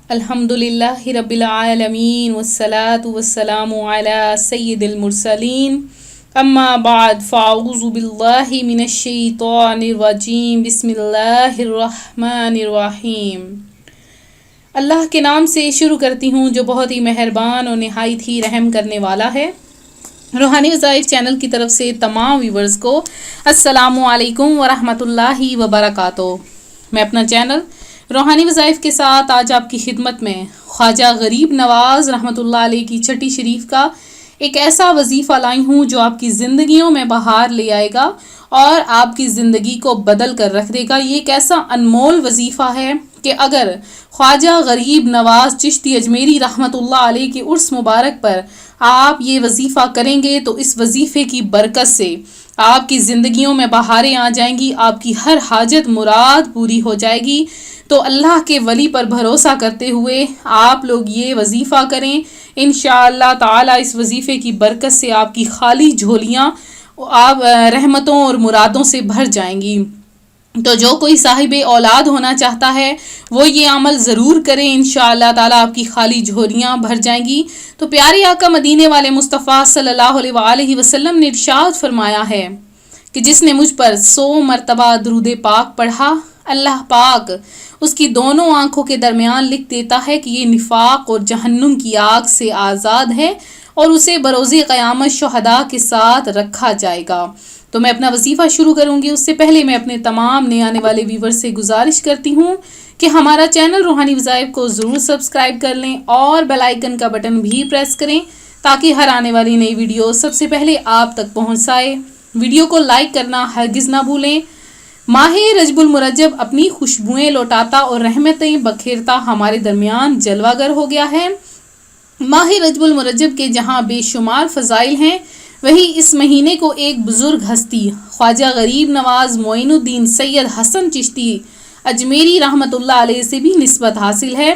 الحمدللہ رب العالمین والصلاة والسلام علی سید المرسلین اما بعد فاعوذ باللہ من الشیطان الرجیم بسم اللہ الرحمن الرحیم۔ اللہ کے نام سے شروع کرتی ہوں جو بہت ہی مہربان اور نہایت ہی رحم کرنے والا ہے۔ روحانی وظائف چینل کی طرف سے تمام ویورز کو السلام علیکم ورحمۃ اللہ وبرکاتہ۔ میں اپنا چینل روحانی وظائف کے ساتھ آج آپ کی خدمت میں خواجہ غریب نواز رحمۃ اللہ علیہ کی چھٹی شریف کا ایک ایسا وظیفہ لائی ہوں جو آپ کی زندگیوں میں بہار لے آئے گا اور آپ کی زندگی کو بدل کر رکھ دے گا۔ یہ ایک ایسا انمول وظیفہ ہے کہ اگر خواجہ غریب نواز چشتی اجمیری رحمۃ اللہ علیہ کے عرس مبارک پر آپ یہ وظیفہ کریں گے تو اس وظیفے کی برکت سے آپ کی زندگیوں میں بہاریں آ جائیں گی، آپ کی ہر حاجت مراد پوری ہو جائے گی۔ تو اللہ کے ولی پر بھروسہ کرتے ہوئے آپ لوگ یہ وظیفہ کریں، انشاءاللہ تعالی اس وظیفے کی برکت سے آپ کی خالی جھولیاں آپ رحمتوں اور مرادوں سے بھر جائیں گی۔ تو جو کوئی صاحب اولاد ہونا چاہتا ہے وہ یہ عمل ضرور کریں، انشاءاللہ تعالی آپ کی خالی جھولیاں بھر جائیں گی۔ تو پیارے آقا مدینے والے مصطفیٰ صلی اللہ علیہ وآلہ وسلم نے ارشاد فرمایا ہے کہ جس نے مجھ پر 100 مرتبہ درود پاک پڑھا، اللہ پاک اس کی دونوں آنکھوں کے درمیان لکھ دیتا ہے کہ یہ نفاق اور جہنم کی آگ سے آزاد ہے اور اسے بروز قیامت شہداء کے ساتھ رکھا جائے گا۔ تو میں اپنا وظیفہ شروع کروں گی، اس سے پہلے میں اپنے تمام نئے آنے والے ویور سے گزارش کرتی ہوں کہ ہمارا چینل روحانی وظائف کو ضرور سبسکرائب کر لیں اور بیل آئیکن کا بٹن بھی پریس کریں تاکہ ہر آنے والی نئی ویڈیو سب سے پہلے آپ تک پہنچ جائے۔ ویڈیو کو لائک کرنا ہرگز نہ بھولیں۔ ماہ رجب المرجب اپنی خوشبوئیں لوٹاتا اور رحمتیں بکھیرتا ہمارے درمیان جلوہ گر ہو گیا ہے۔ ماہ رجب المرجب کے جہاں بے شمار فضائل ہیں، وہی اس مہینے کو ایک بزرگ ہستی خواجہ غریب نواز معین الدین سید حسن چشتی اجمیری رحمۃ اللہ علیہ سے بھی نسبت حاصل ہے۔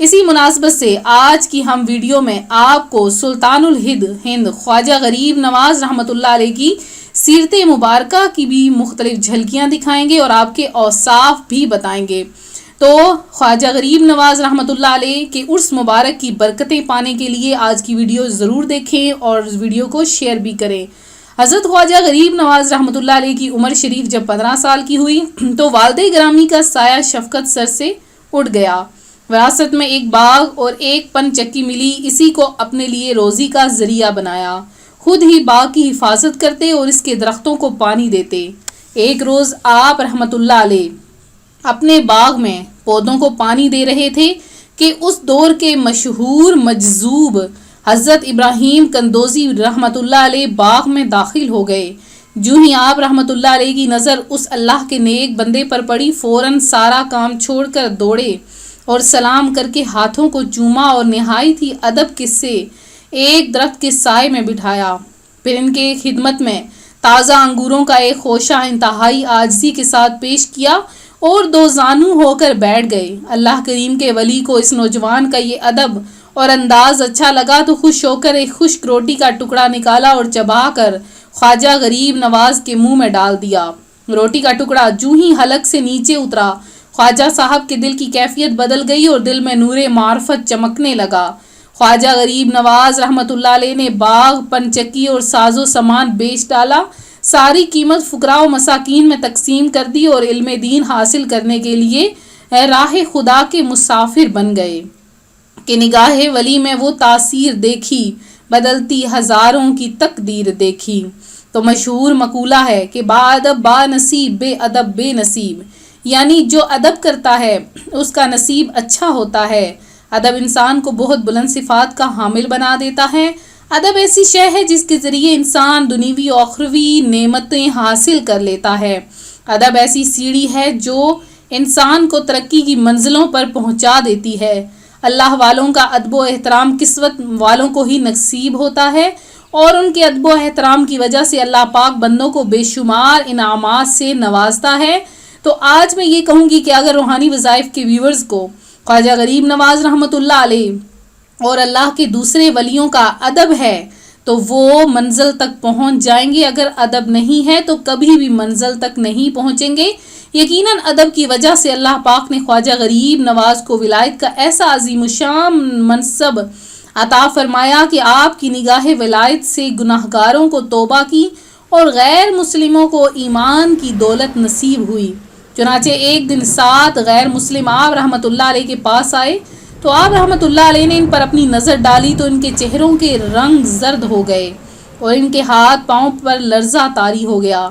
اسی مناسبت سے آج کی ہم ویڈیو میں آپ کو سلطان ہند خواجہ غریب نواز رحمۃ اللہ علیہ کی سیرت مبارکہ کی بھی مختلف جھلکیاں دکھائیں گے اور آپ کے اوصاف بھی بتائیں گے۔ تو خواجہ غریب نواز رحمۃ اللہ علیہ کے عرس مبارک کی برکتیں پانے کے لیے آج کی ویڈیو ضرور دیکھیں اور ویڈیو کو شیئر بھی کریں۔ حضرت خواجہ غریب نواز رحمۃ اللہ علیہ کی عمر شریف جب 15 سال کی ہوئی تو والد گرامی کا سایہ شفقت سر سے اٹھ گیا۔ وراثت میں ایک باغ اور ایک پن چکی ملی، اسی کو اپنے لیے روزی کا ذریعہ بنایا۔ خود ہی باغ کی حفاظت کرتے اور اس کے درختوں کو پانی دیتے۔ ایک روز آپ رحمۃ اللہ علیہ اپنے باغ میں پودوں کو پانی دے رہے تھے کہ اس دور کے مشہور مجذوب حضرت ابراہیم کندوزی رحمۃ اللہ علیہ باغ میں داخل ہو گئے۔ جو ہی آپ رحمۃ اللہ علیہ کی نظر اس اللہ کے نیک بندے پر پڑی، فوراً سارا کام چھوڑ کر دوڑے اور سلام کر کے ہاتھوں کو چوما اور نہایت ہی ادب کے سے ایک درخت کے سائے میں بٹھایا۔ پھر ان کے خدمت میں تازہ انگوروں کا ایک خوشہ انتہائی عاجزی کے ساتھ پیش کیا اور 2 زانو ہو کر بیٹھ گئے۔ اللہ کریم کے ولی کو اس نوجوان کا یہ ادب اور انداز اچھا لگا تو خوش ہو کر ایک خشک روٹی کا ٹکڑا نکالا اور چبا کر خواجہ غریب نواز کے منہ میں ڈال دیا۔ روٹی کا ٹکڑا جو ہی حلق سے نیچے اترا، خواجہ صاحب کے دل کی کیفیت بدل گئی اور دل میں نور معرفت چمکنے لگا۔ خواجہ غریب نواز رحمۃ اللہ علیہ نے باغ، پنچکی اور ساز و سامان بیچ ڈالا، ساری قیمت فقراء و مساکین میں تقسیم کر دی اور علم دین حاصل کرنے کے لیے راہ خدا کے مسافر بن گئے کہ نگاہ ولی میں وہ تاثیر دیکھی، بدلتی ہزاروں کی تقدیر دیکھی۔ تو مشہور مقولہ ہے کہ با ادب با نصیب، بے ادب بے نصیب، یعنی جو ادب کرتا ہے اس کا نصیب اچھا ہوتا ہے۔ ادب انسان کو بہت بلند صفات کا حامل بنا دیتا ہے۔ ادب ایسی شے ہے جس کے ذریعے انسان دنیوی و اخروی نعمتیں حاصل کر لیتا ہے۔ ادب ایسی سیڑھی ہے جو انسان کو ترقی کی منزلوں پر پہنچا دیتی ہے۔ اللہ والوں کا ادب و احترام قسمت والوں کو ہی نصیب ہوتا ہے اور ان کے ادب و احترام کی وجہ سے اللہ پاک بندوں کو بے شمار انعامات سے نوازتا ہے۔ تو آج میں یہ کہوں گی کہ اگر روحانی وظائف کے ویورز کو خواجہ غریب نواز رحمۃ اللہ علیہ اور اللہ کے دوسرے ولیوں کا ادب ہے تو وہ منزل تک پہنچ جائیں گے. اگر ادب نہیں ہے تو کبھی بھی منزل تک نہیں پہنچیں گے. یقیناً ادب کی وجہ سے اللہ پاک نے خواجہ غریب نواز کو ولایت کا ایسا عظیم الشان منصب عطا فرمایا کہ آپ کی نگاہ ولایت سے گناہگاروں کو توبہ کی اور غیر مسلموں کو ایمان کی دولت نصیب ہوئی. چنانچہ ایک دن 7 غیر مسلم آپ رحمۃ اللہ علیہ کے پاس آئے تو آپ رحمۃ اللہ علیہ نے ان پر اپنی نظر ڈالی تو ان کے چہروں کے رنگ زرد ہو گئے اور ان کے ہاتھ پاؤں پر لرزہ طاری ہو گیا.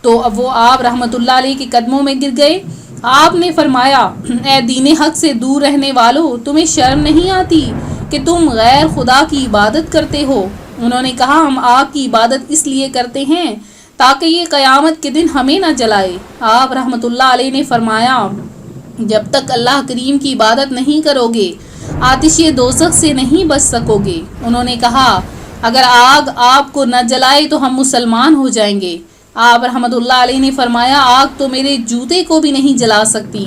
تو اب وہ آپ رحمۃ اللہ علیہ کے قدموں میں گر گئے. آپ نے فرمایا اے دین حق سے دور رہنے والو، تمہیں شرم نہیں آتی کہ تم غیر خدا کی عبادت کرتے ہو؟ انہوں نے کہا ہم آپ کی عبادت اس لیے کرتے ہیں تاکہ یہ قیامت کے دن ہمیں نہ جلائے. آپ رحمۃ اللہ علیہ نے فرمایا جب تک اللہ کریم کی عبادت نہیں کرو گے آتش دوزخ سے نہیں بچ سکو گے. انہوں نے کہا اگر آگ آپ کو نہ جلائے تو ہم مسلمان ہو جائیں گے. آپ رحمۃ اللہ علیہ نے فرمایا آگ تو میرے جوتے کو بھی نہیں جلا سکتی.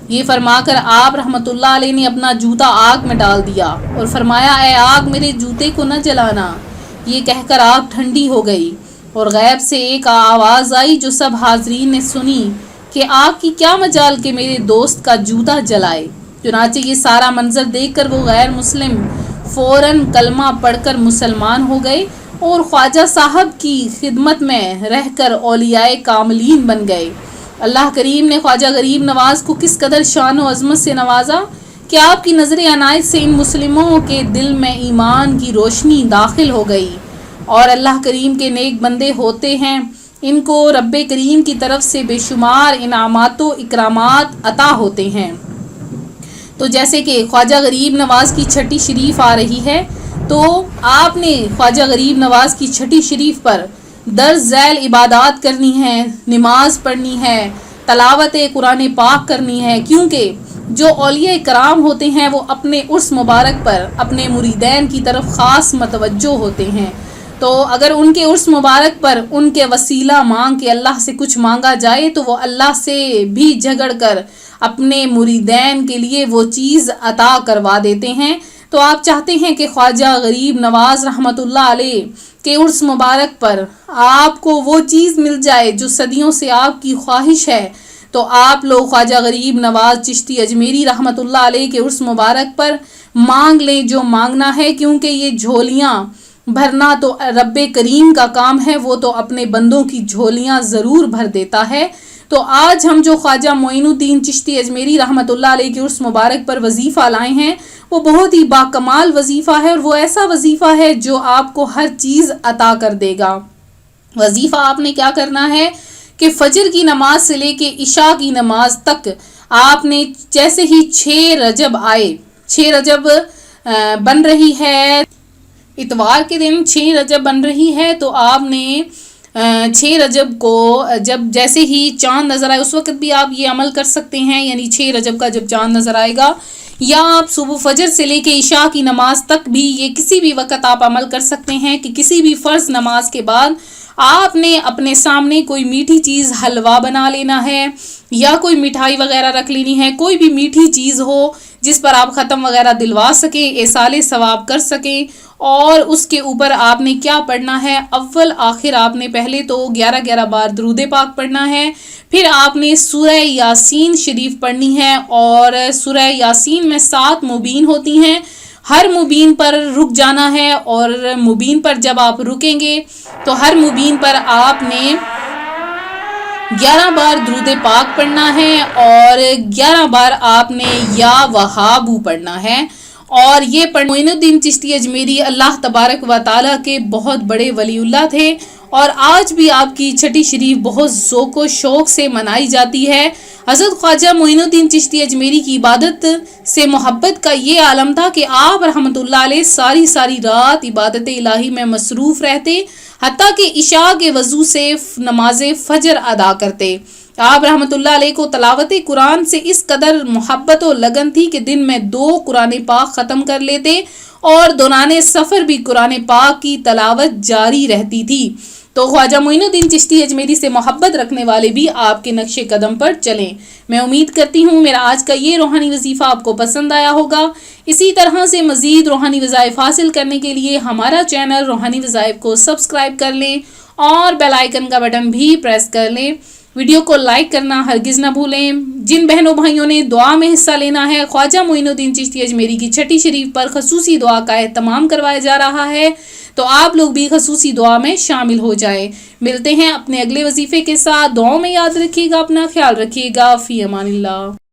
یہ فرما کر آپ رحمۃ اللہ علیہ نے اپنا جوتا آگ میں ڈال دیا اور فرمایا اے آگ میرے جوتے کو نہ جلانا. یہ کہہ کر آگ ٹھنڈی ہو گئی اور غیب سے ایک آواز آئی جو سب حاضرین نے سنی کہ آگ کی کیا مجال کہ میرے دوست کا جوتا جلائے. چنانچہ یہ سارا منظر دیکھ کر وہ غیر مسلم فوراً کلمہ پڑھ کر مسلمان ہو گئے اور خواجہ صاحب کی خدمت میں رہ کر اولیاء کاملین بن گئے. اللہ کریم نے خواجہ غریب نواز کو کس قدر شان و عظمت سے نوازا کہ آپ کی نظر عنایت سے ان مسلموں کے دل میں ایمان کی روشنی داخل ہو گئی. اور اللہ کریم کے نیک بندے ہوتے ہیں، ان کو رب کریم کی طرف سے بے شمار انعامات و اکرامات عطا ہوتے ہیں. تو جیسے کہ خواجہ غریب نواز کی چھٹی شریف آ رہی ہے تو آپ نے خواجہ غریب نواز کی چھٹی شریف پر درج ذیل عبادات کرنی ہے، نماز پڑھنی ہے، تلاوت قرآن پاک کرنی ہے، کیونکہ جو اولیاء کرام ہوتے ہیں وہ اپنے عرس مبارک پر اپنے مریدین کی طرف خاص متوجہ ہوتے ہیں. تو اگر ان کے عرس مبارک پر ان کے وسیلہ مانگ کے اللہ سے کچھ مانگا جائے تو وہ اللہ سے بھی جھگڑ کر اپنے مریدین کے لیے وہ چیز عطا کروا دیتے ہیں. تو آپ چاہتے ہیں کہ خواجہ غریب نواز رحمۃ اللہ علیہ کے عرس مبارک پر آپ کو وہ چیز مل جائے جو صدیوں سے آپ کی خواہش ہے، تو آپ لوگ خواجہ غریب نواز چشتی اجمیری رحمۃ اللہ علیہ کے عرس مبارک پر مانگ لیں جو مانگنا ہے، کیونکہ یہ جھولیاں بھرنا تو رب کریم کا کام ہے، وہ تو اپنے بندوں کی جھولیاں ضرور بھر دیتا ہے. تو آج ہم جو خواجہ معین الدین چشتی اجمیری رحمۃ اللہ علیہ کے عرس مبارک پر وظیفہ لائے ہیں وہ بہت ہی باکمال وظیفہ ہے اور وہ ایسا وظیفہ ہے جو آپ کو ہر چیز عطا کر دے گا. وظیفہ آپ نے کیا کرنا ہے کہ فجر کی نماز سے لے کے عشاء کی نماز تک آپ نے جیسے ہی 6 رجب آئے، 6 رجب بن رہی ہے، اتوار کے دن 6 رجب بن رہی ہے، تو آپ نے 6 رجب کو جب جیسے ہی چاند نظر آئے اس وقت بھی آپ یہ عمل کر سکتے ہیں، یعنی 6 رجب کا جب چاند نظر آئے گا، یا آپ صبح فجر سے لے کے عشاء کی نماز تک بھی یہ کسی بھی وقت آپ عمل کر سکتے ہیں کہ کسی بھی فرض نماز کے بعد آپ نے اپنے سامنے کوئی میٹھی چیز حلوہ بنا لینا ہے یا کوئی مٹھائی وغیرہ رکھ لینی ہے، کوئی بھی میٹھی چیز ہو جس پر آپ ختم وغیرہ دلوا سکیں، ایصال ثواب کر سکیں. اور اس کے اوپر آپ نے کیا پڑھنا ہے، اول آخر آپ نے پہلے تو 11 بار درود پاک پڑھنا ہے، پھر آپ نے سورہ یاسین شریف پڑھنی ہے، اور سورہ یاسین میں 7 مبین ہوتی ہیں، ہر مبین پر رک جانا ہے، اور مبین پر جب آپ رکیں گے تو ہر مبین پر آپ نے 11 بار درود پاک پڑھنا ہے اور 11 بار آپ نے یا وہابو پڑھنا ہے. اور یہ معین الدین چشتی اجمیری اللہ تبارک و تعالیٰ کے بہت بڑے ولی اللہ تھے، اور آج بھی آپ کی چھٹی شریف بہت ذوق و شوق سے منائی جاتی ہے. حضرت خواجہ معین الدین چشتی اجمیری کی عبادت سے محبت کا یہ عالم تھا کہ آپ رحمۃ اللہ علیہ ساری رات عبادت الہی میں مصروف رہتے، حتیٰ کہ عشاء کے وضو سے نماز فجر ادا کرتے. آپ رحمۃ اللہ علیہ کو تلاوت قرآن سے اس قدر محبت و لگن تھی کہ دن میں 2 قرآن پاک ختم کر لیتے اور دوران سفر بھی قرآن پاک کی تلاوت جاری رہتی تھی. تو خواجہ معین الدین چشتی اجمیری سے محبت رکھنے والے بھی آپ کے نقش قدم پر چلیں۔ میں امید کرتی ہوں میرا آج کا یہ روحانی وظیفہ آپ کو پسند آیا ہوگا۔ اسی طرح سے مزید روحانی وظائف حاصل کرنے کے لیے ہمارا چینل روحانی وظائف کو سبسکرائب کر لیں اور بیل آئیکن کا بٹن بھی پریس کر لیں۔ ویڈیو کو لائک کرنا ہرگز نہ بھولیں۔ جن بہنوں بھائیوں نے دعا میں حصہ لینا ہے، خواجہ معین الدین چشتی اجمیری کی چھٹی شریف پر خصوصی دعا کا اہتمام کروایا جا رہا ہے، تو آپ لوگ بھی خصوصی دعا میں شامل ہو جائیں۔ ملتے ہیں اپنے اگلے وظیفے کے ساتھ۔ دعاؤں میں یاد رکھیے گا، اپنا خیال رکھیے گا۔ فی امان اللہ۔